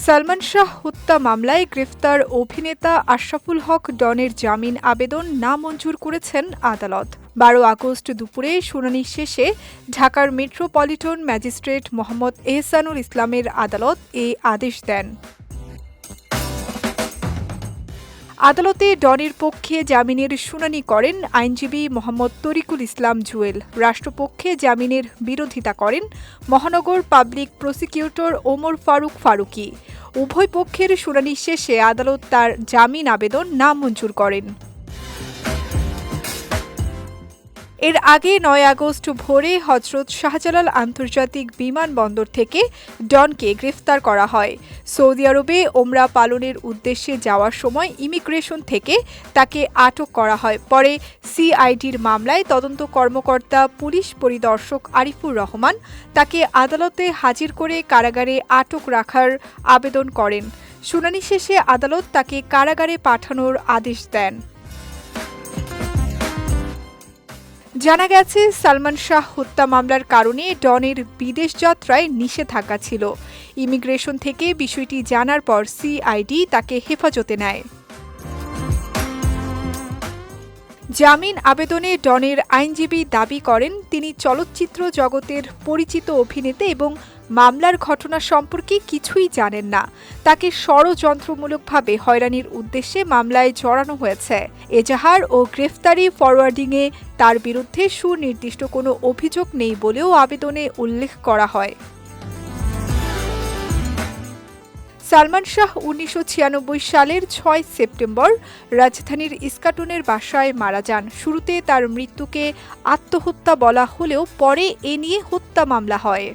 সালমান শাহ হত্যা মামলায় গ্রেফতার অভিনেতা আশরাফুল হক ডনের জামিন আবেদন নামঞ্জুর করেছেন আদালত। ১২ আগস্ট দুপুরে শুনানি শেষে ঢাকার মেট্রোপলিটন ম্যাজিস্ট্রেট মোহাম্মদ এহসানুল ইসলামের আদালত এ আদেশ দেন। আদালতে ডনের পক্ষে জামিনের শুনানি করেন আইনজীবী মোহাম্মদ তরিকুল ইসলাম জুয়েল। রাষ্ট্রপক্ষে জামিনের বিরোধিতা করেন মহানগর পাবলিক প্রসিকিউটর ওমর ফারুক ফারুকী। উভয় পক্ষের শুনানি শেষে আদালত তার জামিন আবেদন নামঞ্জুর করেন। এর আগে ৯ আগস্ট ভোরে হজরত শাহজালাল আন্তর্জাতিক বিমানবন্দর থেকে ডনকে গ্রেফতার করা হয়। সৌদি আরবে ওমরা পালনের উদ্দেশ্যে যাওয়ার সময় ইমিগ্রেশন থেকে তাকে আটক করা হয়। পরে সিআইডির মামলায় তদন্ত কর্মকর্তা পুলিশ পরিদর্শক আরিফুর রহমান তাকে আদালতে হাজির করে কারাগারে আটক রাখার আবেদন করেন। শুনানি শেষে আদালত তাকে কারাগারে পাঠানোর আদেশ দেন। জানা গেছে, সালমান শাহ হত্যা মামলার কারণে ডনের বিদেশ যাত্রায় নিষেধাজ্ঞা ছিল। ইমিগ্রেশন থেকে বিষয়টি জানার পর সিআইডি তাকে হেফাজতে নেয়। জামিন আবেদনে ডনের আইনজীবী দাবি করেন, তিনি চলচ্চিত্র জগতের পরিচিত অভিনেতা এবং মামলার ঘটনা সম্পর্কে কিছুই জানেন না। তাকে ষড়যন্ত্রমূলকভাবে হয়রানির উদ্দেশ্যে মামলায় জড়ানো হয়েছে। এজাহার ও গ্রেফতারি ফরওয়ার্ডিংয়ে তার বিরুদ্ধে সুনির্দিষ্ট কোনো অভিযোগ নেই বলেও আবেদনে উল্লেখ করা হয়। সালমান শাহ ১৯৯৬ সালের ৬ সেপ্টেম্বর রাজধানীর ইস্কাটনের বাসায় মারা যান। শুরুতে তার মৃত্যুকে আত্মহত্যা বলা হলেও পরে এ নিয়ে হত্যা মামলা হয়।